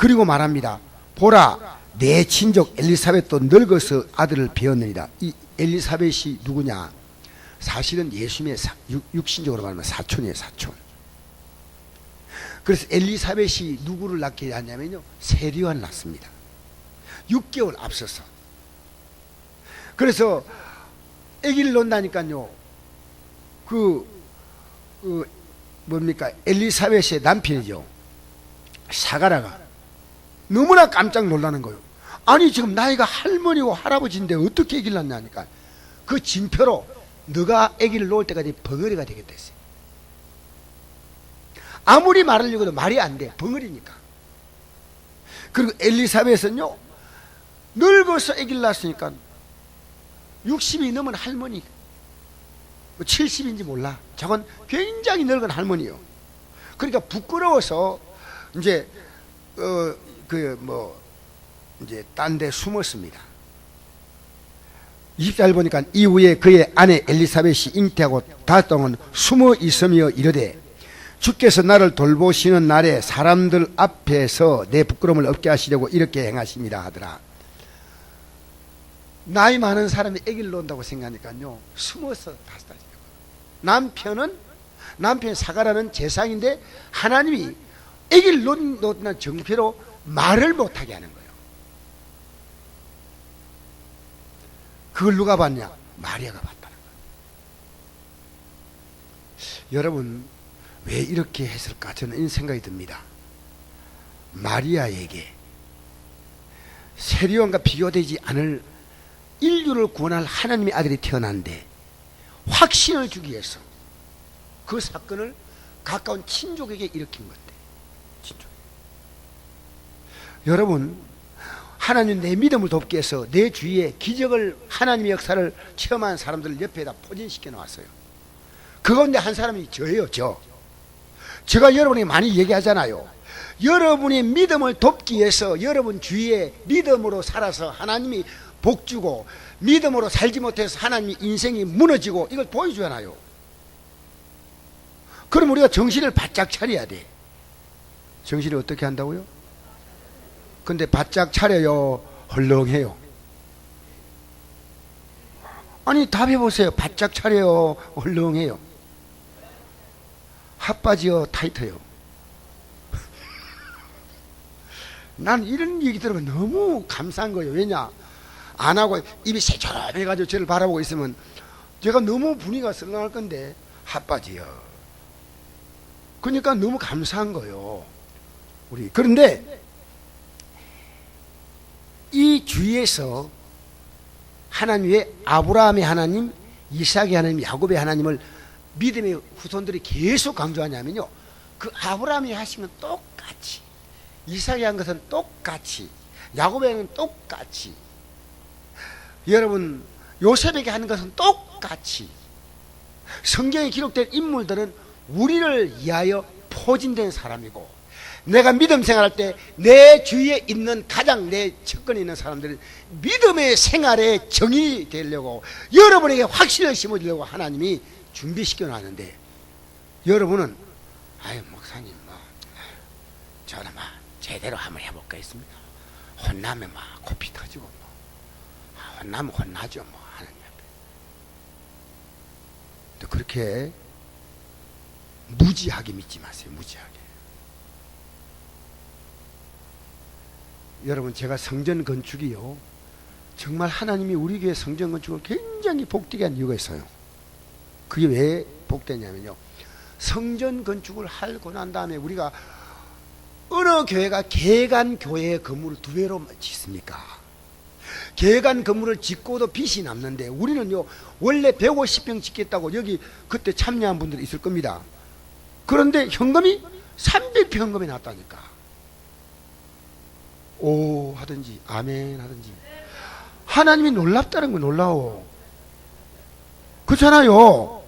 그리고 말합니다. 보라, 내 친족 엘리사벳도 늙어서 아들을 배었느니라. 이 엘리사벳이 누구냐? 사실은 예수님의 육신적으로 말하면 사촌이에요, 사촌. 그래서 엘리사벳이 누구를 낳게 하냐면요, 세리와를 낳습니다. 6개월 앞서서. 그래서 아기를 낳는다니까요, 뭡니까, 엘리사벳의 남편이죠, 사가라가 너무나 깜짝 놀라는 거예요. 아니 지금 나이가 할머니고 할아버지인데 어떻게 아기를 낳냐니까, 그 징표로 너가 아기를 놓을 때까지 벙어리가 되겠다 했어요. 아무리 말하려고 해도 말이 안 돼, 벙어리니까. 그리고 엘리사벳은요, 늙어서 아기를 낳았으니까 60이 넘은 할머니, 70인지 몰라, 저건 굉장히 늙은 할머니요. 그러니까 부끄러워서 이제 이제 딴 데 숨었습니다. 24절 보니까 이후에 그의 아내 엘리사벳이 잉태하고 5달 동안 숨어 있으며 이르되, 주께서 나를 돌보시는 날에 사람들 앞에서 내 부끄러움을 없게 하시려고 이렇게 행하십니다 하더라. 나이 많은 사람이 아기를 낳는다고 생각하니까요, 숨어서 5달이에요. 남편 사가라는 제사장인데 하나님이 아기를 낳는다는 정표로 말을 못하게 하는 거예요. 그걸 누가 봤냐? 마리아가 봤다는 거예요. 여러분, 왜 이렇게 했을까? 저는 이런 생각이 듭니다. 마리아에게 세리온과 비교되지 않을 인류를 구원할 하나님의 아들이 태어났는데, 확신을 주기 위해서 그 사건을 가까운 친족에게 일으킨 건데, 친족. 여러분, 하나님 내 믿음을 돕기 위해서 내 주위에 기적을, 하나님의 역사를 체험한 사람들을 옆에다 포진시켜 놓았어요. 그 가운데 한 사람이 저예요. 제가 여러분에게 많이 얘기하잖아요. 여러분의 믿음을 돕기 위해서 여러분 주위에 믿음으로 살아서 하나님이 복주고, 믿음으로 살지 못해서 하나님의 인생이 무너지고, 이걸 보여주잖아요. 그럼 우리가 정신을 바짝 차려야 돼. 정신을 어떻게 한다고요? 근데 바짝 차려요, 헐렁해요? 아니 답해보세요. 바짝 차려요, 헐렁해요? 핫바지요, 타이트요? 난 이런 얘기 들으면 너무 감사한 거예요. 왜냐? 안 하고 입이 새초롬해가지고 저를 바라보고 있으면 제가 너무 분위기가 썰렁할 건데, 핫바지요. 그러니까 너무 감사한 거예요, 우리. 그런데 이 주위에서 하나님, 왜 아브라함의 하나님, 이삭의 하나님, 야곱의 하나님을 믿음의 후손들이 계속 강조하냐면요, 그 아브라함이 하신 건 똑같이, 이삭이 한 것은 똑같이, 야곱이 한 건 똑같이, 여러분 요셉에게 하는 것은 똑같이, 성경에 기록된 인물들은 우리를 위하여 포진된 사람이고, 내가 믿음 생활할 때 내 주위에 있는 가장 내 측근에 있는 사람들은 믿음의 생활에 정이 되려고, 여러분에게 확신을 심어주려고 하나님이 준비시켜 놨는데, 여러분은 아유 목사님 저는 제대로 한번 해볼까 했습니다. 혼나면 코피 터지고 혼나면 혼나죠 하나님 앞에. 근데 그렇게 무지하게 믿지 마세요. 무지하게. 여러분, 제가 성전 건축이요, 정말 하나님이 우리 교회 성전 건축을 굉장히 복되게 한 이유가 있어요. 그게 왜 복되냐면요, 성전 건축을 하고 난 다음에 우리가 어느 교회가 개간 교회의 건물을 2배로 짓습니까? 개간 건물을 짓고도 빚이 남는데, 우리는요 원래 150평 짓겠다고 여기 그때 참여한 분들이 있을 겁니다. 그런데 현금이 300평 현금이 났다니까. 오 하든지 아멘 하든지. 하나님이 놀랍다는 거 놀라워. 그렇잖아요.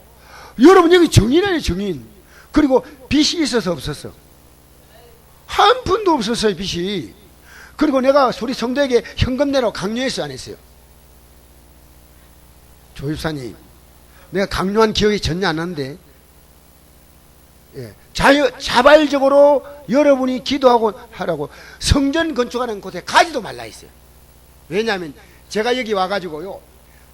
여러분 여기 정인이에요, 정인. 그리고 빚이 있어서 없었어. 한 푼도 없었어요, 빚이. 그리고 내가 우리 성도에게 현금 내라고 강요했어요, 안 했어요? 조집사님, 내가 강요한 기억이 전혀 안 나는데 자발적으로 여러분이 기도하고 하라고 성전 건축하는 곳에 가지도 말라 했어요. 왜냐하면 제가 여기 와가지고요,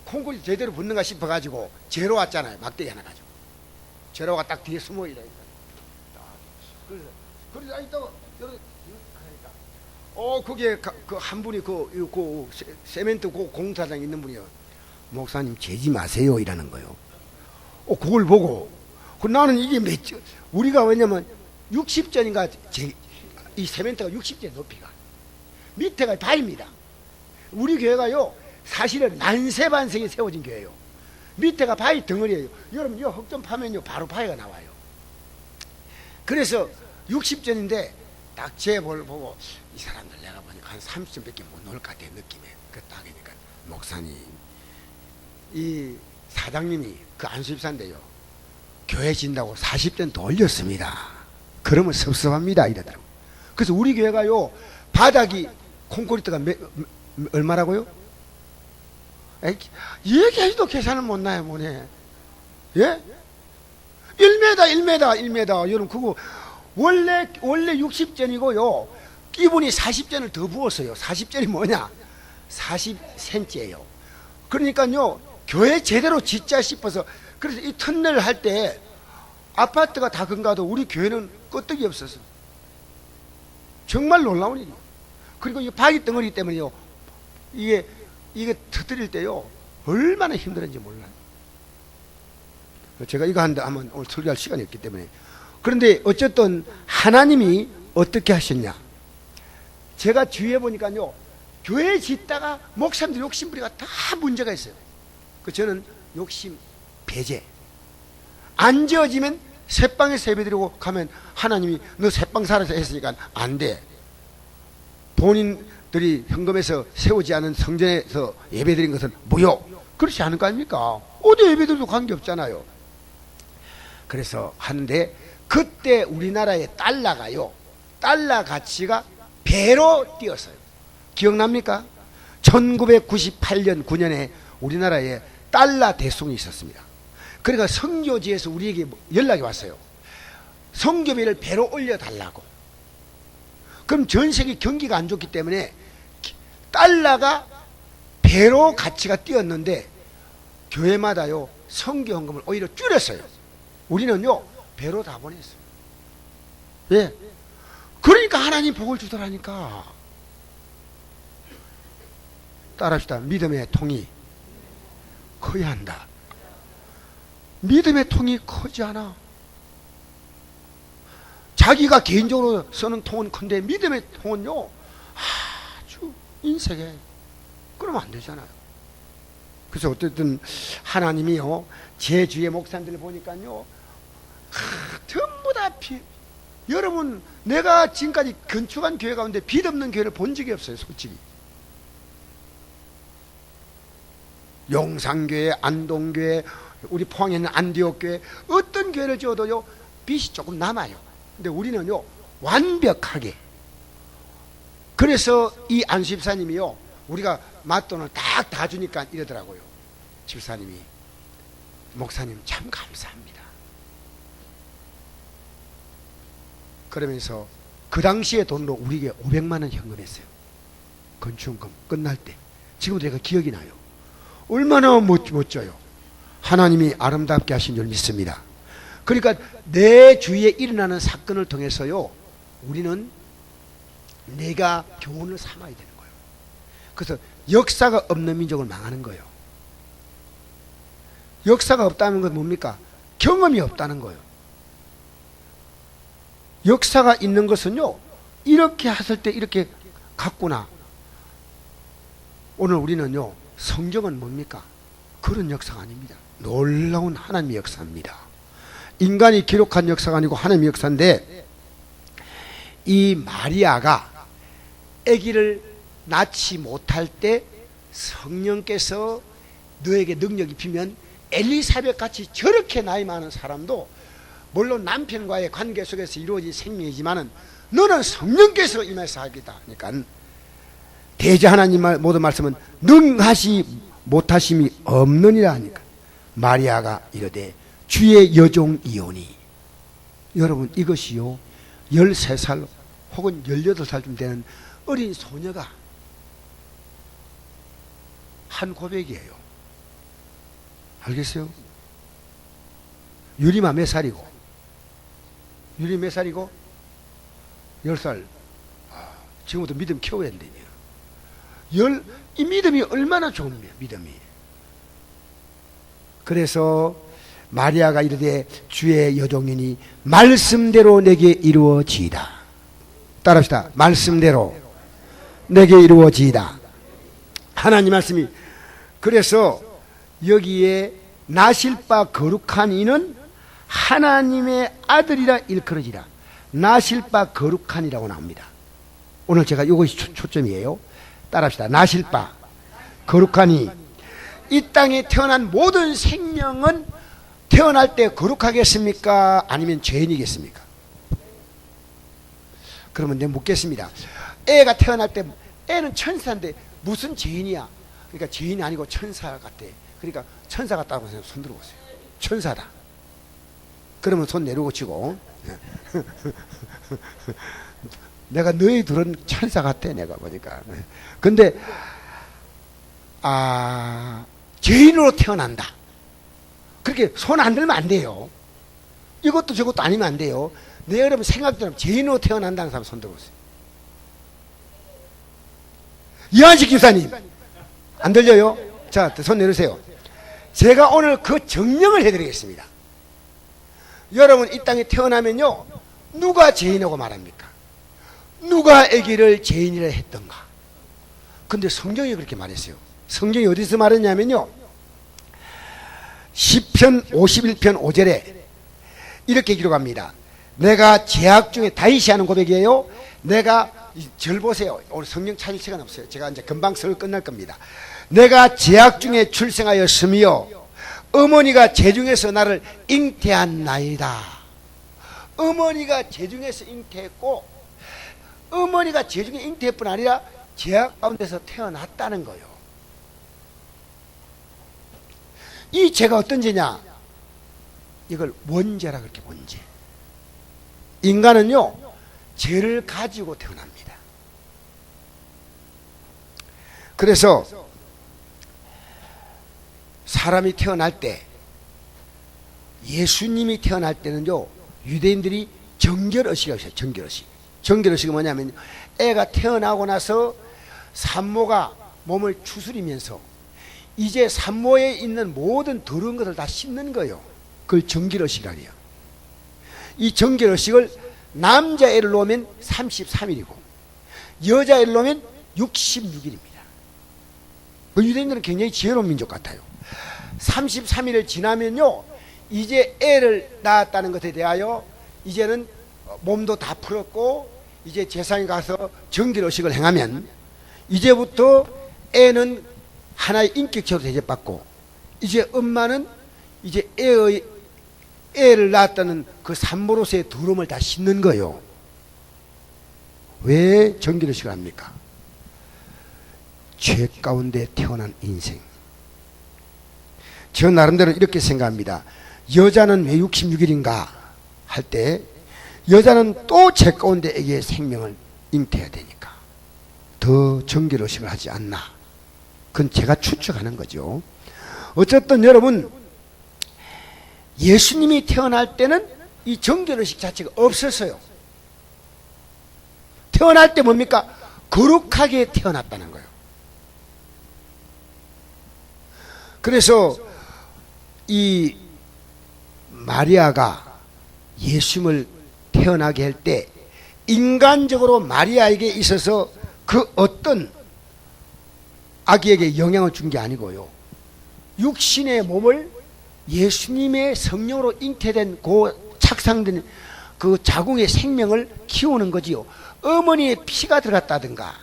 콩쿠리 제대로 붙는가 싶어가지고 제로 왔잖아요. 막대기 하나 가지고. 제로가 딱 뒤에 숨어 있다. 그래서 이따가 거기에 그 한 분이 그 세멘트 그 공사장 있는 분이요. 목사님 재지 마세요 이라는 거요. 그걸 보고 나는 이게 우리가 왜냐면 60전인가 이 세멘트가 60전 높이가 밑에가 바위입니다. 우리 교회가요 사실은 난세반석에 세워진 교회예요. 밑에가 바위 덩어리예요. 여러분 이 흙 좀 파면요 바로 바위가 나와요. 그래서 60전인데 딱 제볼 보고 이 사람들 내가 보니까 한 30전밖에 못 넣을 것 같아 느낌에. 그딱 하니까 목사님 이 사장님이 그 안수집사인데요 교회 진다고 40전 더 올렸습니다. 그러면 섭섭합니다 이러더라고요. 그래서 우리 교회가요 바닥이 콘크리트가 얼마라고요? 얘기해도 계산을 못 나요 뭐네. 예? 1m 여러분 그거 원래 60전이고요 이분이 40전을 더 부었어요. 40전이 뭐냐 40cm예요 그러니까요 교회 제대로 짓자 싶어서 그래서 이 터널을 할 때 아파트가 다 건가도 우리 교회는 끄떡이 없었어. 정말 놀라운 일이에요. 그리고 이 바위 덩어리 때문에요 이게 터뜨릴 때요 얼마나 힘들었는지 몰라요. 제가 이거 한번 오늘 설교할 시간이 없기 때문에. 그런데 어쨌든 하나님이 어떻게 하셨냐, 제가 주위에 보니까요 교회 짓다가 목사님들 욕심부리가 다 문제가 있어요. 저는 욕심 배제. 안 지어지면 새빵에서 예배드리고 가면 하나님이 너 새빵 살아서 했으니까 안 돼. 본인들이 현금에서 세우지 않은 성전에서 예배드린 것은 무효. 그렇지 않을 거 아닙니까? 어디 예배드려도 관계없잖아요. 그래서 하는데 그때 우리나라의 달러가요 달러 가치가 배로 뛰었어요. 기억납니까? 1998년 9년에 우리나라에 달러 대송이 있었습니다. 그러니까 선교지에서 우리에게 연락이 왔어요. 선교비를 배로 올려달라고. 그럼 전 세계 경기가 안 좋기 때문에 달러가 배로 가치가 뛰었는데 교회마다요 선교 헌금을 오히려 줄였어요. 우리는요 배로 다 보냈어요. 예. 그러니까 하나님 복을 주더라니까. 따라합시다. 믿음의 통이 커야 한다. 믿음의 통이 크지 않아. 자기가 개인적으로 쓰는 통은 큰데 믿음의 통은요 아주 인색해. 그러면 안 되잖아요. 그래서 어쨌든 하나님이요 제 주위의 목사님들을 보니까요 전부 다 여러분 내가 지금까지 건축한 교회 가운데 빚 없는 교회를 본 적이 없어요. 솔직히 용산교회, 안동교회, 우리 포항에 있는 안디옥교회 어떤 교회를 지어도요 빚이 조금 남아요. 근데 우리는요 완벽하게. 그래서 이 안수집사님이요 우리가 맞돈을 딱 다 주니까 이러더라고요. 집사님이 목사님 참 감사합니다. 그러면서 그 당시의 돈으로 우리에게 500만 원 현금했어요. 건축금 끝날 때. 지금도 제가 기억이 나요. 얼마나 멋져요. 하나님이 아름답게 하신 줄 믿습니다. 그러니까 내 주위에 일어나는 사건을 통해서요 우리는 내가 교훈을 삼아야 되는 거예요. 그래서 역사가 없는 민족을 망하는 거예요. 역사가 없다는 건 뭡니까? 경험이 없다는 거예요. 역사가 있는 것은요 이렇게 했을 때 이렇게 갔구나. 오늘 우리는요 성경은 뭡니까? 그런 역사가 아닙니다. 놀라운 하나님의 역사입니다. 인간이 기록한 역사가 아니고 하나님의 역사인데 이 마리아가 아기를 낳지 못할 때 성령께서 너에게 능력이 비면 엘리사벳 같이 저렇게 나이 많은 사람도 물론 남편과의 관계 속에서 이루어진 생명이지만은 너는 성령께서 임해서 하겠다 하니까 대저 하나님 모든 말씀은 능하시 못하심이 없느니라 하니까 마리아가 이르되 주의 여종이오니 여러분, 이것이요 13살 혹은 18살쯤 되는 어린 소녀가 한 고백이에요. 알겠어요? 유리마 몇 살이고? 유리 몇 살이고? 10살. 지금부터 믿음 키워야 된다며. 이 믿음이 얼마나 좋은 믿음이. 그래서 마리아가 이르되 주의 여종이니 말씀대로 내게 이루어지이다. 따라합시다. 말씀대로 내게 이루어지이다. 하나님 말씀이. 그래서 여기에 나실 바 거룩한 이는 하나님의 아들이라 일컬어지라. 나실 바 거룩한 이라고 나옵니다. 오늘 제가 이것이 초점이에요. 따라합시다. 나실 바 거룩한 이. 이 땅에 태어난 모든 생명은 태어날 때 거룩하겠습니까? 아니면 죄인이겠습니까? 그러면 내가 묻겠습니다. 애가 태어날 때 애는 천사인데 무슨 죄인이야? 그러니까 죄인이 아니고 천사 같대. 그러니까 천사 같다고 해서 손 들어보세요. 천사다. 그러면 손 내려고 치고 내가 너희 둘은 천사 같아 내가 보니까. 근데 죄인으로 태어난다. 그렇게 손 안 들면 안 돼요. 이것도 저것도 아니면 안 돼요. 내 여러분 생각처럼 죄인으로 태어난다는 사람 손 들어보세요. 이한식 기사님 안 들려요? 자, 손 내리세요. 제가 오늘 그 증명을 해드리겠습니다. 여러분, 이 땅에 태어나면요, 누가 죄인이라고 말합니까? 누가 아기를 죄인이라 했던가? 근데 성경이 그렇게 말했어요. 성경이 어디서 말했냐면요, 시편 51편 5절에 이렇게 기록합니다. 내가 죄악 중에, 다윗이 하는 고백이에요. 내가, 절 보세요. 오늘 성경 찾을 시간 없어요. 제가 이제 금방 설교 끝날 겁니다. 내가 죄악 중에 출생하였으며 어머니가 죄중에서 나를 잉태한 나이다. 어머니가 죄중에서 잉태했고, 어머니가 죄중에 잉태할 뿐 아니라 죄악 가운데서 태어났다는 거예요. 이 죄가 어떤 죄냐? 이걸 원죄라 그렇게, 원죄. 인간은요, 죄를 가지고 태어납니다. 그래서 사람이 태어날 때, 예수님이 태어날 때는요, 유대인들이 정결의식이 있어요. 정결의식. 정결의식이 뭐냐면, 애가 태어나고 나서 산모가 몸을 추스리면서 이제 산모에 있는 모든 더러운 것을 다 씻는 거예요. 그걸 정결의식이라 해요. 이 정결의식을 남자애를 놓으면 33일이고 여자애를 놓으면 66일입니다. 유대인들은 굉장히 지혜로운 민족 같아요. 33일을 지나면요, 이제 애를 낳았다는 것에 대하여 이제는 몸도 다 풀었고 이제 제사장에 가서 정결의식을 행하면 이제부터 애는 하나의 인격체로 대접받고 이제 엄마는 이제 애를 낳았다는 그 산모로서의 두려움을 다 씻는 거예요. 왜 정결의식을 합니까? 죄 가운데 태어난 인생. 저 나름대로 이렇게 생각합니다. 여자는 왜 66일인가 할 때 여자는 또 죄 가운데 애기의 생명을 잉태해야 되니까 더 정결의식을 하지 않나. 그건 제가 추측하는 거죠. 어쨌든 여러분, 예수님이 태어날 때는 이 정결의식 자체가 없었어요. 태어날 때 뭡니까? 거룩하게 태어났다는 거예요. 그래서 이 마리아가 예수님을 태어나게 할 때 인간적으로 마리아에게 있어서 그 어떤 아기에게 영향을 준 게 아니고요, 육신의 몸을 예수님의 성령으로 잉태된 그 착상된 그 자궁의 생명을 키우는 거지요. 어머니의 피가 들어갔다든가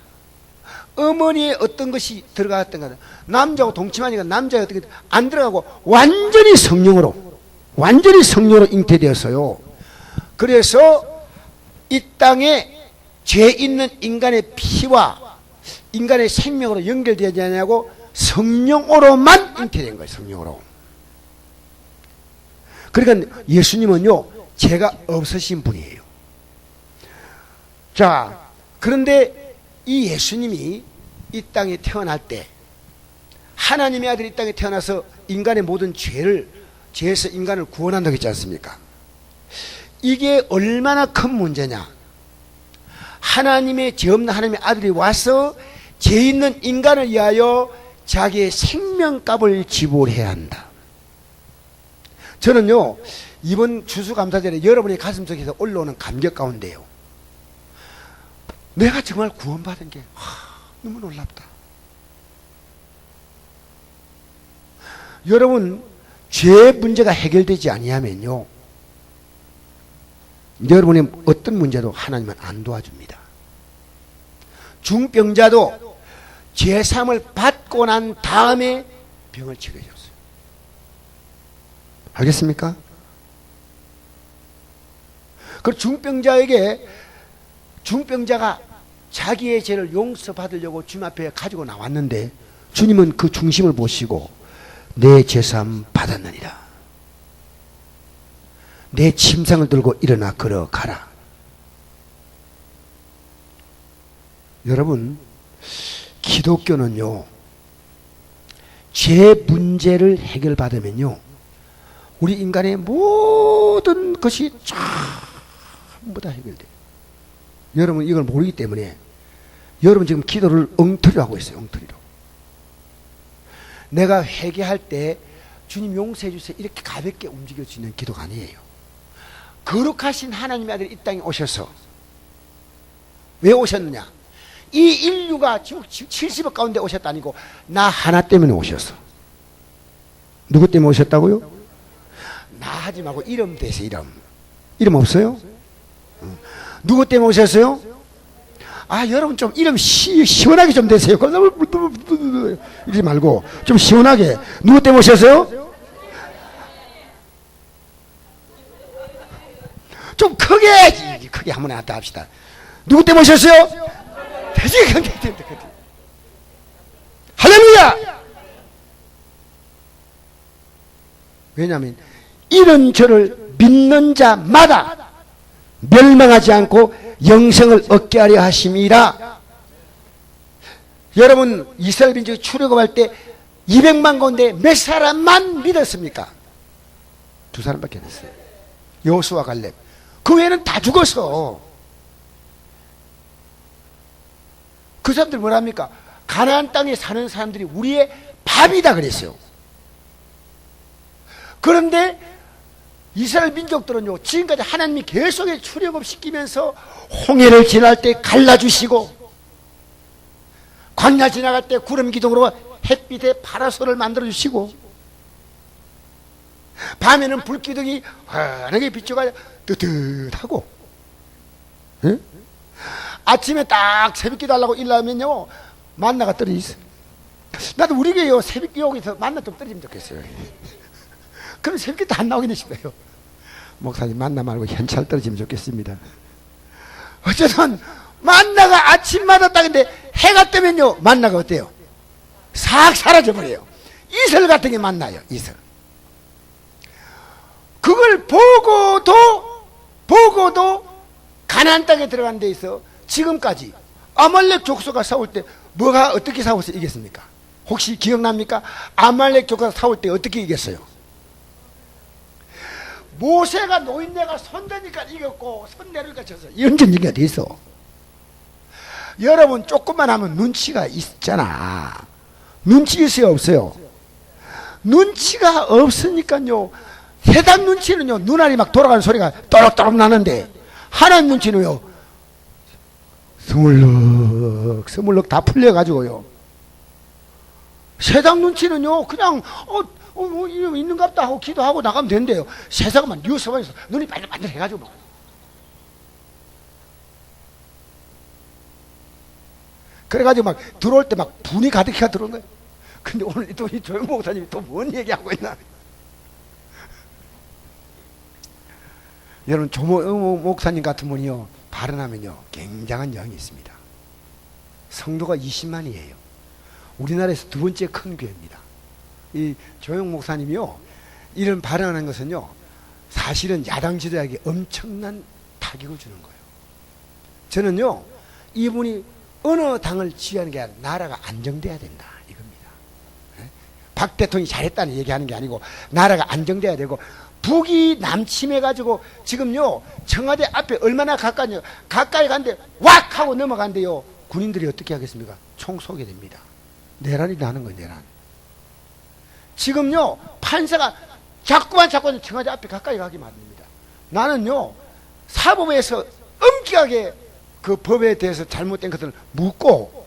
어머니의 어떤 것이 들어갔던가, 남자하고 동침하니까 남자의 어떻게 안 들어가고 완전히 성령으로 잉태되었어요. 그래서 이 땅에 죄 있는 인간의 피와 인간의 생명으로 연결되지 않냐고 성령으로만 잉태된 거예요. 성령으로. 그러니까 예수님은요, 죄가 없으신 분이에요. 자, 그런데 이 예수님이 이 땅에 태어날 때 하나님의 아들이 이 땅에 태어나서 인간의 모든 죄에서 인간을 구원한다고 했지 않습니까? 이게 얼마나 큰 문제냐. 하나님의 죄 없는 하나님의 아들이 와서 죄 있는 인간을 위하여 자기의 생명값을 지불해야 한다. 저는요, 이번 추수감사절에 여러분의 가슴속에서 올라오는 감격 가운데요, 내가 정말 구원받은 게 너무 놀랍다. 여러분, 죄 문제가 해결되지 아니하면요, 여러분의 어떤 문제도 하나님은 안 도와줍니다. 중병자도 죄사함을 받고 난 다음에 병을 치료해줬어요. 알겠습니까? 그 중병자가 자기의 죄를 용서받으려고 주님 앞에 가지고 나왔는데 주님은 그 중심을 보시고 내 죄사함 받았느니라. 내 침상을 들고 일어나 걸어가라. 여러분, 기독교는요, 죄 문제를 해결받으면요, 우리 인간의 모든 것이 전부 다 해결돼요. 여러분 이걸 모르기 때문에 여러분 지금 기도를 엉터리로 하고 있어요. 엉터리로. 내가 회개할 때 주님 용서해 주세요 이렇게 가볍게 움직여지는 기도가 아니에요. 거룩하신 하나님의 아들이 이 땅에 오셔서 왜 오셨느냐? 이 인류가 지금 70억 가운데 오셨다 아니고 나 하나 때문에 오셨어. 누구 때문에 오셨다고요? 나 하지 말고 이름 대세요. 이름 없어요? 누구 때문에 오셨어요? 여러분 좀 이름 시원하게 좀 대세요. 이러지 말고 좀 시원하게. 누구 때문에 오셨어요? 좀 크게 한번 왔다 합시다. 누구 때문에 오셨어요? 할렐루야! 왜냐하면 이런 저를 믿는 자마다 멸망하지 않고 영생을 얻게 하려 하심이라. 여러분 이스라엘 민족이 출애굽할 때 200만 가운데 몇 사람만 믿었습니까? 2사람밖에 안 했어요. 여호수아 갈렙. 그 외에는 다 죽었어. 그 사람들 뭐랍니까? 가나안 땅에 사는 사람들이 우리의 밥이다 그랬어요. 그런데 이스라엘 민족들은요, 지금까지 하나님이 계속 출애굽 시키면서 홍해를 지날 때 갈라주시고 광야 지나갈 때 구름 기둥으로 햇빛에 파라솔을 만들어주시고 밤에는 불기둥이 환하게 비춰가 뜨뜻하고, 예? 아침에 딱 새벽기도 하려고 일어나면요 만나가 떨어져 있어요. 나도 우리 교회요 새벽기 여기서 만나 좀 떨어지면 좋겠어요. 그럼 새벽기도 안 나오겠네 싶어요. 목사님 만나 말고 현찰 떨어지면 좋겠습니다. 어쨌든 만나가 아침마다 딱인데 해가 뜨면요 만나가 어때요? 싹 사라져버려요. 이슬 같은 게 만나요. 이슬. 그걸 보고도 가나안 땅에 들어간 데 있어 지금까지 아말렉 족속과 싸울 때 뭐가 어떻게 싸워서 이겼습니까? 혹시 기억납니까? 아말렉 족속과 싸울 때 어떻게 이겼어요? 모세가 노인네가 손대니까 이겼고 손내리니까 졌어. 이런 전쟁이 어디 있어? 여러분 조금만 하면 눈치가 있잖아. 눈치 있어요 없어요? 눈치가 없으니까요 세상 눈치는요 눈알이 막 돌아가는 소리가 또록또록 나는데 하나님 눈치는요 스물럭 다 풀려가지고요. 세상 눈치는요 그냥 있는갑다 하고 기도하고 나가면 된대요. 세상만 뉴스만 있어 눈이 반들반들 해가지고 막. 그래가지고 막 들어올 때 막 분이 가득해가 들어온 거예요. 근데 오늘 또 이 조영 목사님이 또 뭔 얘기하고 있나. 여러분 조모 목사님 같은 분이요 발언하면요 굉장한 영이 있습니다. 성도가 20만이에요. 우리나라에서 두 번째 큰 교회입니다. 이 조영 목사님이요 이런 발언하는 것은요 사실은 야당 지도자에게 엄청난 타격을 주는 거예요. 저는요, 이분이 어느 당을 지휘하는 게 아니라 나라가 안정돼야 된다 이겁니다. 박 대통령이 잘했다는 얘기하는 게 아니고 나라가 안정돼야 되고, 북이 남침해가지고 지금요 청와대 앞에 얼마나 가까이요, 가까이 간데 왁 하고 넘어간대요. 군인들이 어떻게 하겠습니까? 총 쏘게 됩니다. 내란이 나는 거예요. 내란. 지금요 판사가 자꾸만 청와대 앞에 가까이 가게 만듭니다. 나는요 사법에서 엄격하게 그 법에 대해서 잘못된 것들을 묻고,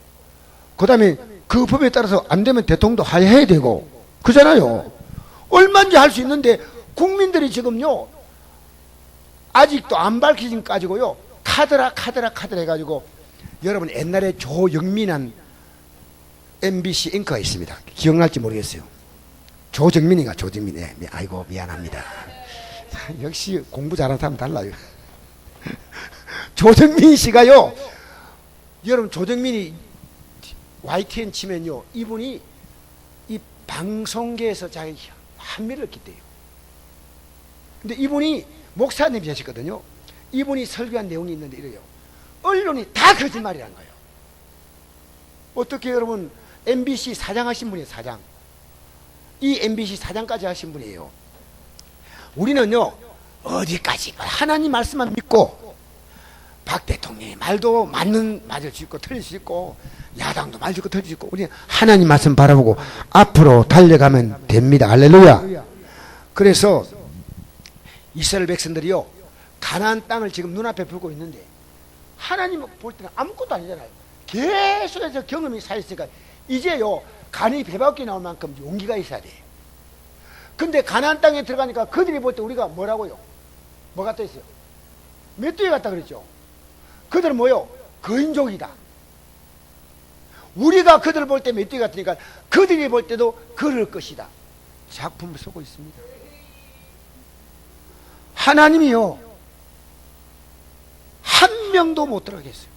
그 다음에 그 법에 따라서 안 되면 대통령도 하야해야 되고 그잖아요. 얼마든지 할 수 있는데 국민들이 지금요 아직도 안 밝혀진 가지고요 카드라 해가지고, 여러분 옛날에 조영민한 MBC 앵커가 있습니다. 기억날지 모르겠어요. 조정민인가 조정민. 네, 아이고 미안합니다. 역시 공부 잘하는 사람 달라요. 조정민 씨가요, 여러분 조정민이 YTN 치면요 이분이 이 방송계에서 자기 한미를 기대요. 근데 이분이 목사님이셨거든요. 이분이 설교한 내용이 있는데 이래요. 언론이 다 거짓말이라는 거예요. 어떻게 여러분 MBC 사장 하신 분이에요. 사장. 이 MBC 사장까지 하신 분이에요. 우리는요 어디까지 하나님 말씀만 믿고, 박 대통령의 말도 맞을 수 있고 틀릴 수 있고, 야당도 맞을 수 있고 틀릴 수 있고, 우리는 하나님 말씀 바라보고 앞으로 달려가면 됩니다. 할렐루야. 그래서 이스라엘 백성들이요 가나안 땅을 지금 눈앞에 보고 있는데, 하나님 볼 때는 아무것도 아니잖아요. 계속해서 경험이 쌓였으니까 이제요 간이 배 밖에 나올 만큼 용기가 있어야 돼. 근데 가나안 땅에 들어가니까 그들이 볼 때 우리가 뭐라고요? 뭐 같다 했어요? 메뚜기 같다 그랬죠. 그들은 뭐요? 거인족이다. 우리가 그들을 볼 때 메뚜기 같으니까 그들이 볼 때도 그럴 것이다. 작품을 쓰고 있습니다. 하나님이요 한 명도 못 들어가겠어요.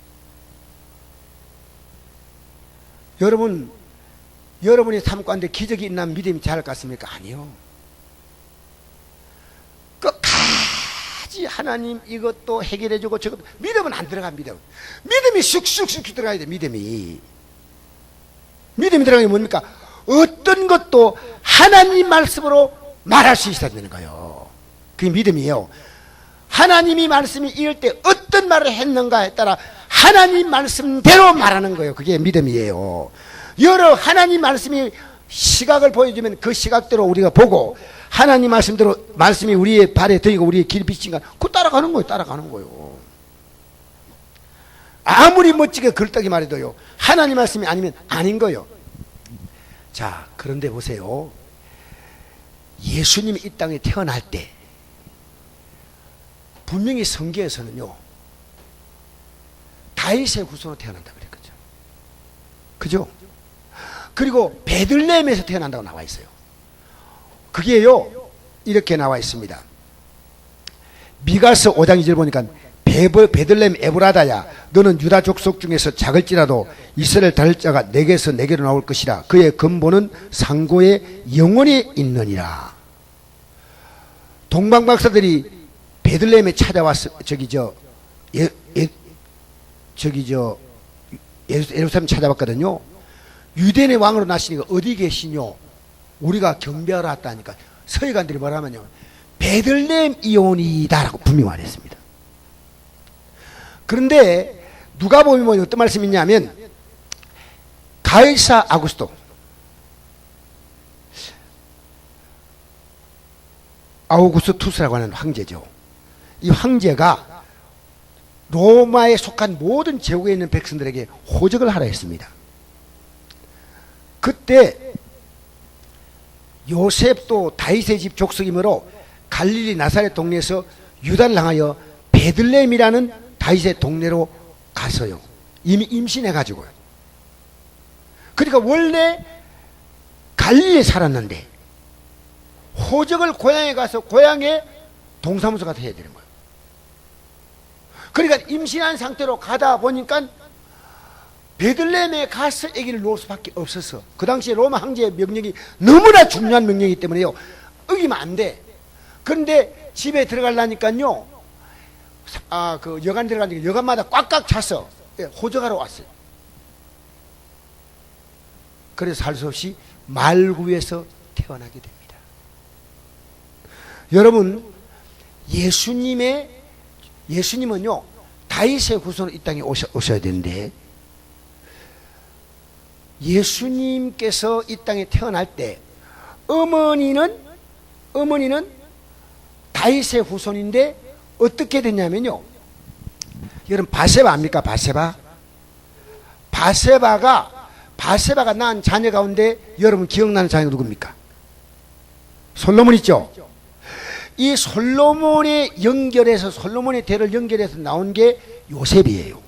여러분이 삶 가운데 기적이 있나 믿음이 잘할 것 같습니까? 아니요. 끝까지 하나님 이것도 해결해주고 저것도, 믿음은 안 들어갑니다. 믿음이 쑥쑥쑥 들어가야 돼. 믿음이 들어가면 뭡니까? 어떤 것도 하나님 말씀으로 말할 수 있어야 되는 거예요. 그게 믿음이에요. 하나님이 말씀이 이럴 때 어떤 말을 했는가에 따라 하나님 말씀대로 말하는 거예요. 그게 믿음이에요. 여러 하나님 말씀이 시각을 보여주면 그 시각대로 우리가 보고, 하나님 말씀대로 말씀이 우리의 발에 들이고 우리의 길이 비친가, 그거 따라가는 거예요. 아무리 멋지게 글떡이 말해도요 하나님 말씀이 아니면 아닌 거예요. 자, 그런데 보세요. 예수님이 이 땅에 태어날 때 분명히 성경에서는요 다윗의 후손으로 태어난다 그랬거든요. 그죠? 그리고 베들레헴에서 태어난다고 나와 있어요. 그게요 이렇게 나와 있습니다. 미가서 5장 2절 보니까 베들레헴 에브라다야, 너는 유다 족속 중에서 작을지라도 이스라엘 다를 자가 내게서 내게로 나올 것이라. 그의 근본은 상고에 영원히 있느니라. 동방박사들이 베들레헴에 찾아왔어. 예루살렘 찾아왔거든요. 유대인의 왕으로 나시니까 어디 계시뇨? 우리가 경배하러 왔다니까. 서기관들이 뭐라 하면요, 베들레헴 이온이다라고 분명히 말했습니다. 그런데 누가복음에 어떤 말씀이 있냐면, 가이사 아우구스투스라고 하는 황제죠. 이 황제가 로마에 속한 모든 제국에 있는 백성들에게 호적을 하라 했습니다. 그때 요셉도 다윗의 집 족속이므로 갈릴리 나사렛 동네에서 유다를 향하여 베들레헴이라는 다윗의 동네로 갔어요. 이미 임신해가지고요. 그러니까 원래 갈릴리에 살았는데 호적을 고향에 가서 고향에 동사무소 가서 해야 되는 거예요. 그러니까 임신한 상태로 가다 보니까 베들레헴에 가서 아기를 놓을 수밖에 없었어. 그 당시에 로마 황제의 명령이 너무나 중요한 명령이기 때문에요, 어기면 안 돼. 그런데 집에 들어가려니까요, 그 여관 들어가니까 여관마다 꽉꽉 찼어. 예, 호적하러 왔어요. 그래서 할 수 없이 말구에서 태어나게 됩니다. 여러분, 예수님은요, 다윗의 후손으로 이 땅에 오셔야 되는데, 예수님께서 이 땅에 태어날 때 어머니는 다윗의 후손인데 어떻게 됐냐면요, 여러분 바세바 압니까? 바세바가 낳은 자녀 가운데 여러분 기억나는 자녀가 누굽니까? 솔로몬 있죠? 이 솔로몬의 대를 연결해서 나온 게 요셉이에요.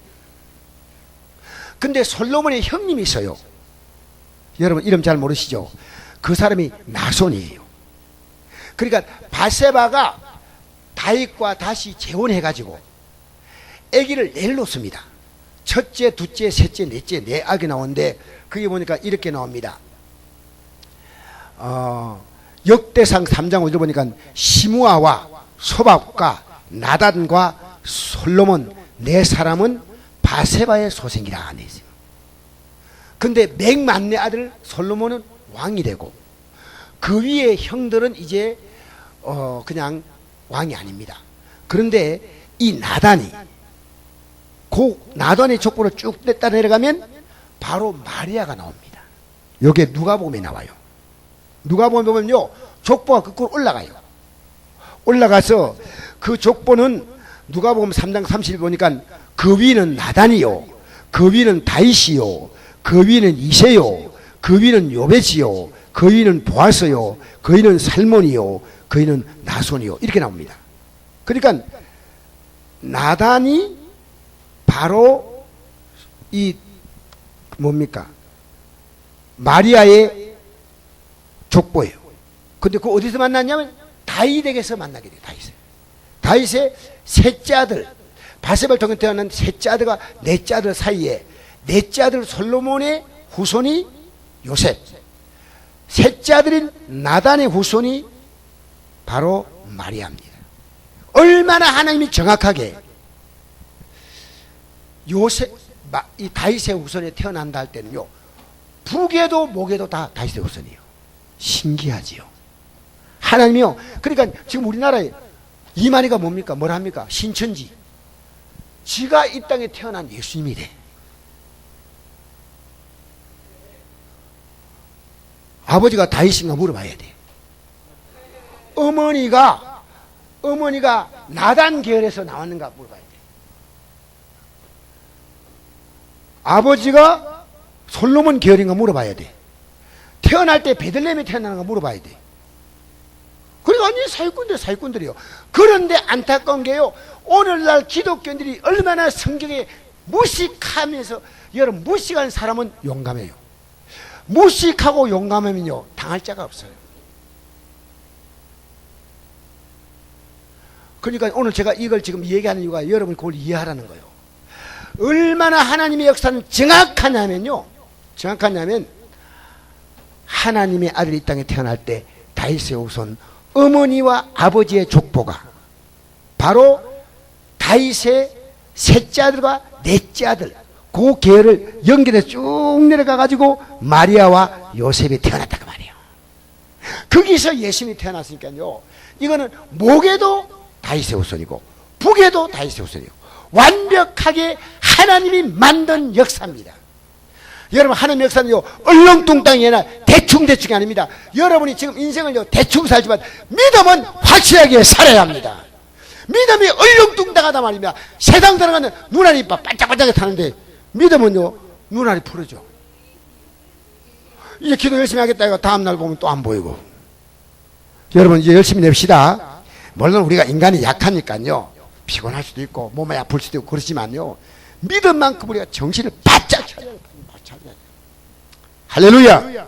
근데 솔로몬의 형님이 있어요. 여러분 이름 잘 모르시죠? 그 사람이 나손이에요. 그러니까 바세바가 다윗과 다시 재혼해가지고 아기를 넷 놓습니다. 첫째, 둘째, 셋째, 넷째, 네 아기 나오는데 그게 보니까 이렇게 나옵니다. 역대상 3장 5절 보니까 시므아와 소박과 나단과 솔로몬 네 사람은 바세바의 소생이라 안에 있어요. 근데 맥만네 아들 솔로몬은 왕이 되고 그 위에 형들은 이제 그냥 왕이 아닙니다. 그런데 이 나단의 족보를 쭉 따라 내려가면 바로 마리아가 나옵니다. 여기에 누가복음에 나와요. 누가복음에 보면요, 족보가 거꾸로 올라가요. 올라가서 그 족보는 누가복음 3장 30일 보니까 그 위는 나단이요, 그 위는 다윗이요, 그 위는 이세요, 그 위는 요벳이요, 그 위는 보아스요, 그 위는 살몬이요, 그 위는 나손이요, 이렇게 나옵니다. 그러니까 나단이 바로 이 뭡니까? 마리아의 족보예요. 근데 그 어디서 만났냐면 다윗에게서 만나게 돼요. 다윗의 셋째 아들, 바세바를 통해 태어난 셋째 아들과 넷째 아들 사이에 넷째 아들 솔로몬의 후손이 요셉, 셋째 아들인 나단의 후손이 바로 마리아입니다. 얼마나 하나님이 정확하게 이 다윗의 후손에 태어난다 할 때는요, 북에도 목에도 다 다윗의 후손이에요. 신기하지요. 하나님이요. 그러니까 지금 우리나라에 이만희가 뭡니까? 뭐랍니까? 신천지. 지가 이 땅에 태어난 예수님이래. 아버지가 다윗인가 물어봐야 돼. 어머니가 나단 계열에서 나왔는가 물어봐야 돼. 아버지가 솔로몬 계열인가 물어봐야 돼. 태어날 때 베들레헴에 태어나는가 물어봐야 돼. 그러니까 아니 사기꾼들이요. 그런데 안타까운 게요, 오늘날 기독교인들이 얼마나 성경에 무식하면서, 여러분 무식한 사람은 용감해요. 무식하고 용감하면요 당할 자가 없어요. 그러니까 오늘 제가 이걸 지금 얘기하는 이유가 여러분이 그걸 이해하라는 거예요. 얼마나 하나님의 역사는 정확하냐면 하나님의 아들이 이 땅에 태어날 때 다윗의 후손 어머니와 아버지의 족보가 바로 다윗의 셋째 아들과 넷째 아들 그 계열을 연결해서 쭉 내려가 가지고 마리아와 요셉이 태어났다 그 말이에요. 거기서 예수님이 태어났으니까요, 이거는 목에도 다윗의 후손이고 북에도 다윗의 후손이고 완벽하게 하나님이 만든 역사입니다. 여러분 하나님의 역사는요 얼렁뚱땅이 아니라 대충대충이 아닙니다. 여러분이 지금 인생을요 대충 살지만 믿음은 확실하게 살아야 합니다. 믿음이 얼렁뚱땅하다 말입니다. 세상 들어가는 눈알이 반짝반짝하게 타는데 믿음은요 눈알이 푸르죠. 이제 기도 열심히 하겠다 이거 다음날 보면 또 안 보이고. 여러분 이제 열심히 냅시다. 물론 우리가 인간이 약하니까요 피곤할 수도 있고 몸이 아플 수도 있고 그렇지만요 믿음만큼 우리가 정신을 바짝 차려야 돼요. 할렐루야.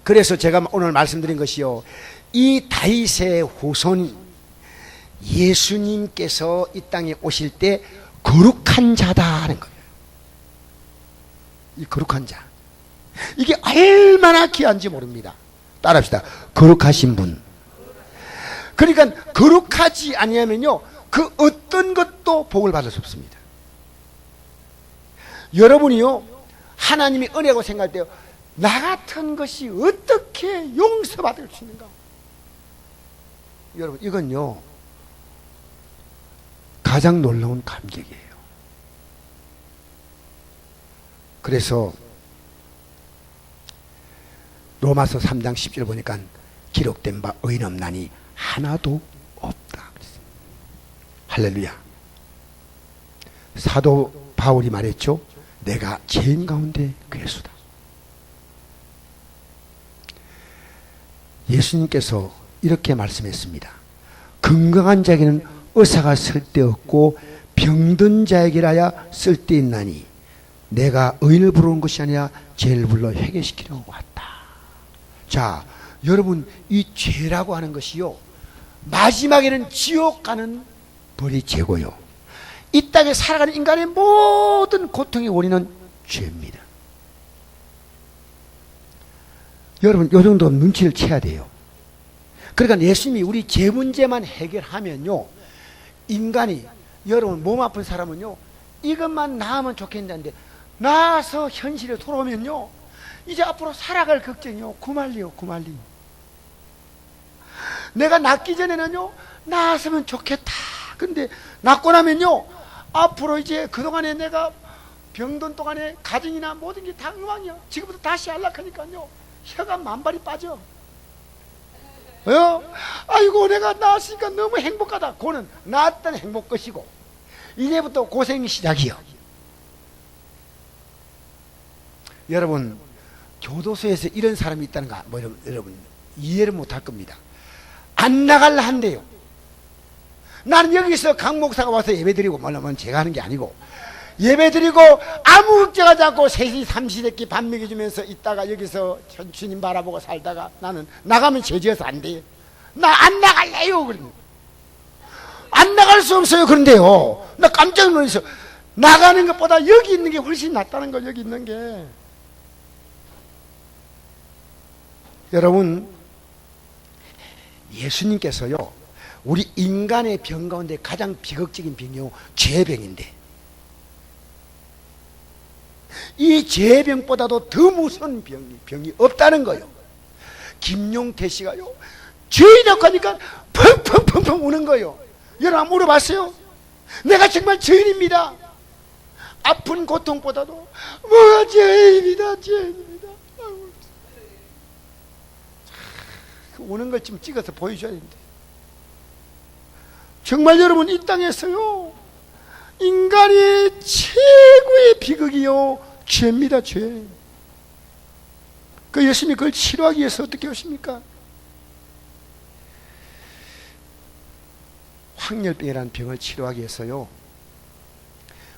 그래서 제가 오늘 말씀드린 것이요, 이 다윗의 후손 예수님께서 이 땅에 오실 때 거룩한 자다 하는 거예요. 이 거룩한 자, 이게 얼마나 귀한지 모릅니다. 따라합시다. 거룩하신 분. 그러니까 거룩하지 아니하면요 그 어떤 것도 복을 받을 수 없습니다. 여러분이요 하나님이 은혜라고 생각할 때요 나 같은 것이 어떻게 용서받을 수 있는가? 여러분 이건요 가장 놀라운 감격이에요. 그래서 로마서 3장 10절 보니까 기록된 바 의인 없나니 하나도 없다. 할렐루야. 사도 바울이 말했죠. 내가 죄인 가운데 괴수다. 예수님께서 이렇게 말씀했습니다. 건강한 자에게는 의사가 쓸데없고 병든 자에게라야 쓸데있나니 내가 의인을 부르는 것이 아니라 죄를 불러 회개시키려 왔다. 자, 여러분 이 죄라고 하는 것이요 마지막에는 지옥 가는 벌이 죄고요 이 땅에 살아가는 인간의 모든 고통의 원인은 죄입니다. 여러분 이 정도 눈치를 채야 돼요. 그러니까 예수님이 우리 죄 문제만 해결하면요 인간이 여러분 몸 아픈 사람은요 이것만 나으면 좋겠는데 나아서 현실에 돌아오면요 이제 앞으로 살아갈 걱정이요 구말리요 구말리. 내가 낫기 전에는요 나았으면 좋겠다. 근데 낫고 나면요 앞으로 이제 그동안에 내가 병든 동안에 가정이나 모든 게 다 엉망이야. 지금부터 다시 하려니까요 혀가 만발이 빠져. 아이고 내가 나았으니까 너무 행복하다. 그거는 나았던 행복 것이고 이제부터 고생이 시작이요. 여러분 교도소에서 이런 사람이 있다는가 뭐 여러분 이해를 못할 겁니다. 안 나갈라 한대요. 나는 여기서 강 목사가 와서 예배드리고 뭐냐면 제가 하는 게 아니고 예배드리고 아무 걱정하지 않고 3시 3시대끼 밥 먹여주면서 있다가 여기서 주님 바라보고 살다가 나는 나가면 죄지어서 안 돼요. 나 안 나갈래요. 그러면 안 나갈 수 없어요. 그런데요 나 깜짝 놀라서 나가는 것보다 여기 있는 게 훨씬 낫다는 걸. 여기 있는 게 여러분 예수님께서요 우리 인간의 병 가운데 가장 비극적인 병이요 죄병인데 이 죄병보다도 더 무서운 병이 없다는 거예요. 김용태 씨가요 죄인이라고 하니까 펑펑펑펑 우는 거예요. 여러분 물어봤어요? 내가 정말 죄인입니다. 아픈 고통보다도 뭐가 죄인입니다. 죄인입니다. 우는 걸 좀 찍어서 보여줘야 되는데 정말 여러분 이 땅에서요 인간의 최고의 비극이요 죄입니다. 죄. 그 예수님이 그걸 치료하기 위해서 어떻게 하십니까? 황열병이라는 병을 치료하기 위해서요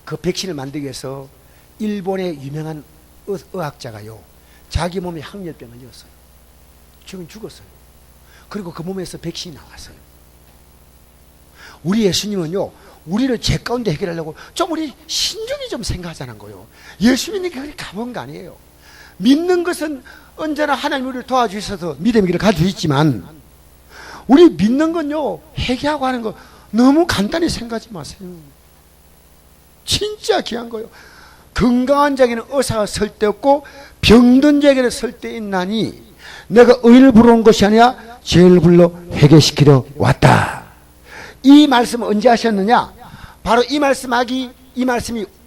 그 백신을 만들기 위해서 일본의 유명한 의학자가요 자기 몸에 황열병을 넣었어요. 지금 죽었어요. 그리고 그 몸에서 백신이 나왔어요. 우리 예수님은요 우리를 죄 가운데 해결하려고 좀 우리 신중히 좀 생각하자는 거예요. 예수님이 그렇게 가본 거 아니에요. 믿는 것은 언제나 하나님 우리를 도와주셔서 믿음의 길을 가르쳐 있지만 우리 믿는 건요 회개하고 하는 거 너무 간단히 생각하지 마세요. 진짜 귀한 거예요. 건강한 자에게는 의사가 쓸데없고 병든 자에게는 쓸데있나니 내가 의인을 부르는 것이 아니라 죄를 불러 회개시키러 왔다. 이 말씀을 언제 하셨느냐? 바로 이 말씀이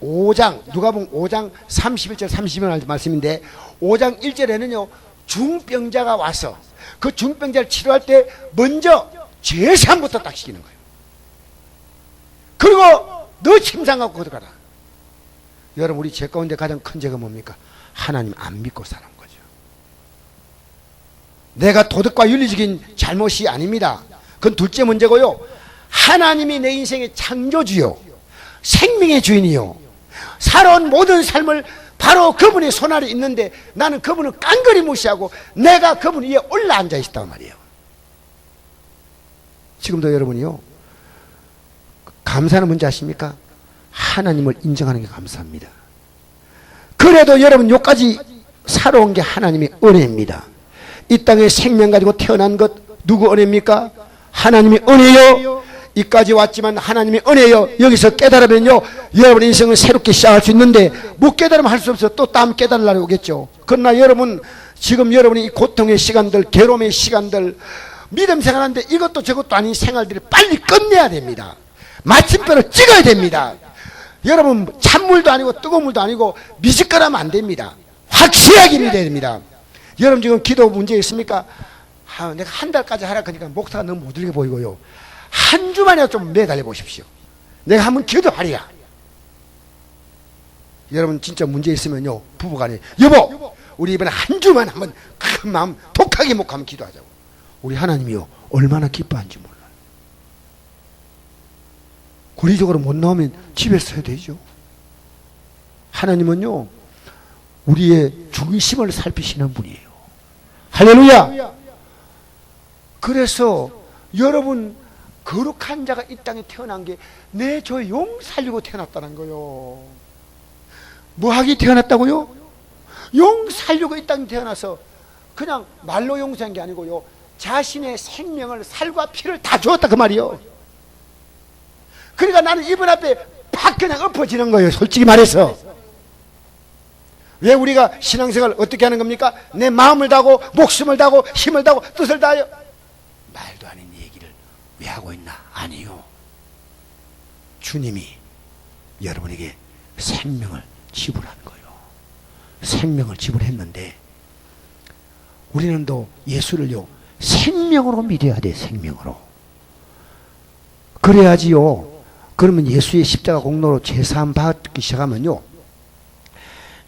5장 누가복음 5장 31절 32절 말씀인데 5장 1절에는요 중병자가 와서 그 중병자를 치료할 때 먼저 제사함부터 딱 시키는 거예요. 그리고 너 침상 갖고 들어가라. 여러분 우리 죄 가운데 가장 큰 죄가 뭡니까? 하나님 안 믿고 사는 거죠. 내가 도덕과 윤리적인 잘못이 아닙니다. 그건 둘째 문제고요. 하나님이 내 인생의 창조주요 생명의 주인이요 살아온 모든 삶을 바로 그분의 손 아래 있는데 나는 그분을 깡그리 무시하고 내가 그분 위에 올라앉아 있단 말이에요. 지금도 여러분이요 감사는 뭔지 아십니까? 하나님을 인정하는 게 감사합니다. 그래도 여러분 여기까지 살아온 게 하나님의 은혜입니다. 이 땅에 생명 가지고 태어난 것 누구 은혜입니까? 하나님이 은혜요. 이까지 왔지만 하나님이 은혜요. 여기서 깨달으면요, 여러분의 인생을 새롭게 시작할 수 있는데, 못 깨달으면 할 수 없어. 또 다음 깨달을 날이 오겠죠. 그러나 여러분, 지금 여러분이 이 고통의 시간들, 괴로움의 시간들, 믿음 생활하는데 이것도 저것도 아닌 생활들을 빨리 끝내야 됩니다. 마침표를 찍어야 됩니다. 여러분, 찬물도 아니고 뜨거운 물도 아니고 미지근하면 안 됩니다. 확실하게 믿어야 됩니다. 여러분 지금 기도 문제 있습니까? 내가 한 달까지 하라 하니까 목사가 너무 못 들게 보이고요. 한 주만이라도 좀 매달려 보십시오. 내가 한번 기도하리라. 여러분 진짜 문제 있으면요, 부부간에 여보, 우리 이번에 한 주만 한번 큰 마음 독하게 목하면 기도하자고. 우리 하나님이요, 얼마나 기뻐하는지 몰라요. 구리적으로 못 나오면 집에서 해야 되죠. 하나님은요, 우리의 중심을 살피시는 분이에요. 할렐루야. 그래서 여러분, 거룩한 자가 이 땅에 태어난 게 내 저 용 살리고 태어났다는 거요. 뭐 하기 태어났다고요? 용 살려고 이 땅에 태어나서 그냥 말로 용서한 게 아니고요, 자신의 생명을, 살과 피를 다 주었다 그 말이요. 그러니까 나는 이분 앞에 팍 그냥 엎어지는 거예요, 솔직히 말해서. 왜 우리가 신앙생활 어떻게 하는 겁니까? 내 마음을 다하고 목숨을 다하고 힘을 다하고 뜻을 다하여. 말도 안 되는 얘기를 왜 하고 있나? 아니요, 주님이 여러분에게 생명을 지불한 거예요. 생명을 지불했는데 우리는 또 예수를요, 생명으로 믿어야 돼. 생명으로. 그래야지요. 그러면 예수의 십자가 공로로 죄사함 받기 시작하면요,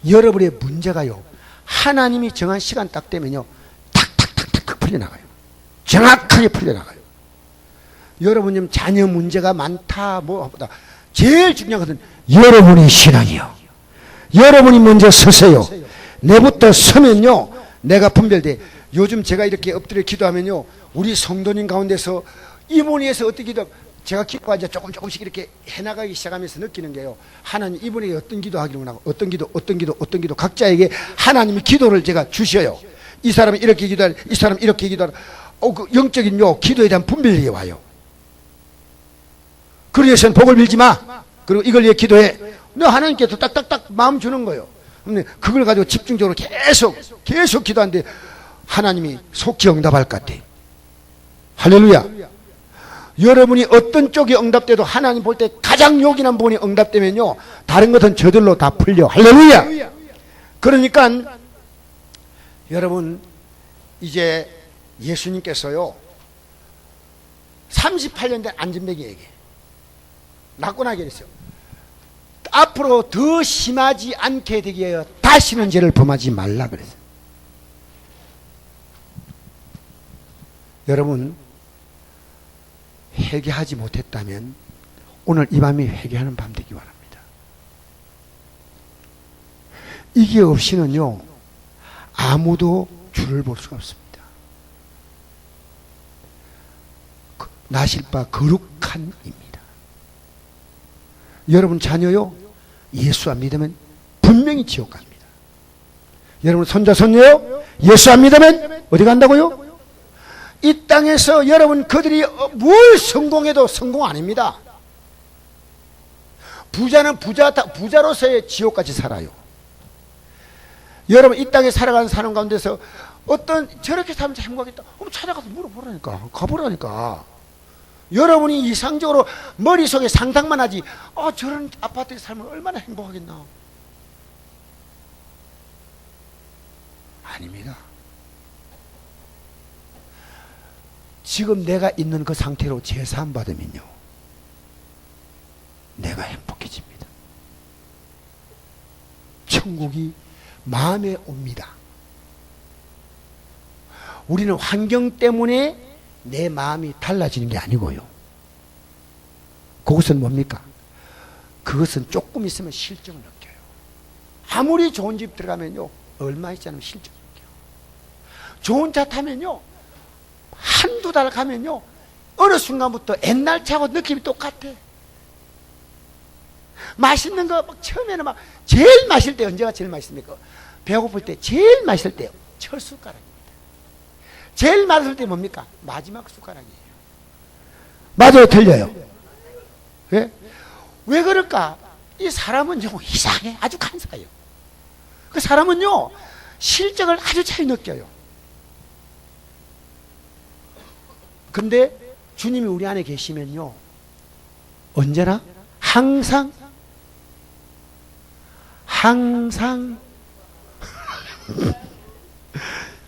여러분의 문제가요, 하나님이 정한 시간 딱 되면요, 탁탁탁탁 풀려나가요. 정확하게 풀려나가요. 여러분 좀 자녀 문제가 많다 뭐보다 제일 중요한 것은 여러분의 신앙이요. 여러분이 먼저 서세요. 내부터 서면요, 내가 분별돼. 요즘 제가 이렇게 엎드려 기도하면요, 우리 성도님 가운데서 이분에서 어떻게 기도, 제가 기도가 이제 조금씩 이렇게 해나가기 시작하면서 느끼는 게요, 하나님 이분에게 어떤 기도 하기로 하고 어떤 기도 각자에게 하나님이 기도를 제가 주셔요. 이 사람이 이렇게 기도하라, 이 사람이 이렇게 기도하라. 그 영적인 기도에 대한 분별력이 와요. 그래서는 복을 빌지 마. 그리고 이걸 위해 기도해. 너 하나님께서 딱딱딱 마음 주는 거예요. 그걸 가지고 집중적으로 계속 기도하는데 하나님이 속히 응답할 것 같아. 할렐루야. 여러분이 어떤 쪽이 응답돼도 하나님 볼 때 가장 요긴한 부분이 응답되면요, 다른 것은 저절로 다 풀려. 할렐루야. 그러니까 여러분, 이제 예수님께서요, 38년 된 안진뱅이에게 낙곤하게 했어요. 앞으로 더 심하지 않게 되기 위하여 다시는 죄를 범하지 말라 그랬어요. 여러분, 회개하지 못했다면 오늘 이 밤이 회개하는 밤 되기 바랍니다. 이게 없이는요, 아무도 주를 볼 수가 없습니다. 나실 바 거룩한 입니다. 여러분 자녀요, 예수 안 믿으면 분명히 지옥 갑니다. 여러분 손자 손녀요, 예수 안 믿으면 어디 간다고요? 이 땅에서 여러분 그들이 뭘 성공해도 성공 아닙니다. 부자는 부자로서의 지옥같이 살아요. 여러분 이 땅에 살아가는 사람 가운데서 어떤 저렇게 살면 행복하겠다, 찾아가서 물어보라니까, 가보라니까. 여러분이 이상적으로 머릿속에 상상만 하지, 저런 아파트에 살면 얼마나 행복하겠나. 아닙니다. 지금 내가 있는 그 상태로 제사함 받으면요, 내가 행복해집니다. 천국이 마음에 옵니다. 우리는 환경 때문에 내 마음이 달라지는 게 아니고요, 그것은 뭡니까? 그것은 조금 있으면 실증을 느껴요. 아무리 좋은 집 들어가면요, 얼마 있지 않으면 실증을 느껴요. 좋은 차 타면요, 한두 달 가면요, 어느 순간부터 옛날 차하고 느낌이 똑같아. 맛있는 거 처음에는 제일 맛있을 때 언제가 제일 맛있습니까? 배고플 때 제일 맛있을 때 첫 숟가락입니다. 제일 맛있을 때 뭡니까? 마지막 숟가락이에요. 맞아요, 틀려요? 예? 왜 그럴까? 이 사람은요, 이상해. 아주 간사해요. 그 사람은요, 실적을 아주 잘 느껴요. 근데 주님이 우리 안에 계시면요, 언제나 항상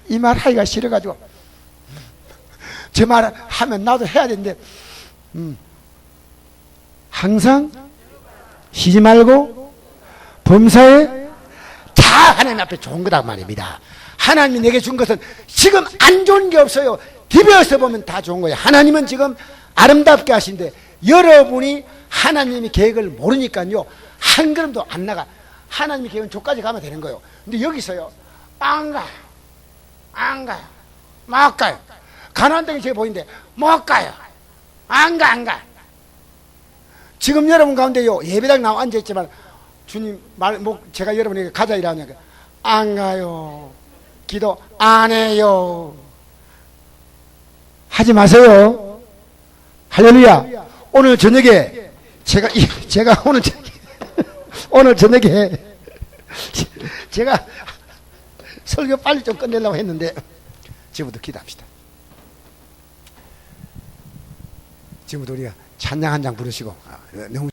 이 말 하기가 싫어가지고 저 말 하면 나도 해야 되는데 항상 쉬지 말고 범사에 다 하나님 앞에 좋은 거다 말입니다. 하나님이 내게 준 것은 지금 안 좋은 게 없어요. 비벼서 보면 다 좋은 거예요. 하나님은 지금 아름답게 하신데 여러분이 하나님의 계획을 모르니까요, 한 걸음도 안 나가. 하나님의 계획은 저까지 가면 되는 거예요. 근데 여기서요, 안 가요. 안 가요. 못 가요. 가나안 땅이 제게 보이는데 못 가요. 안 가. 지금 여러분 가운데요, 예배당 나와 앉아있지만 주님 제가 여러분에게 가자 이러면 안 가요. 기도 안 해요. 하지 마세요. 할렐루야. 오늘 저녁에 제가 오늘 저녁에 제가 설교 빨리 좀 끝내려고 했는데 지금부터 기도합시다. 지금부터 우리가 찬양 한 장 부르시고 너무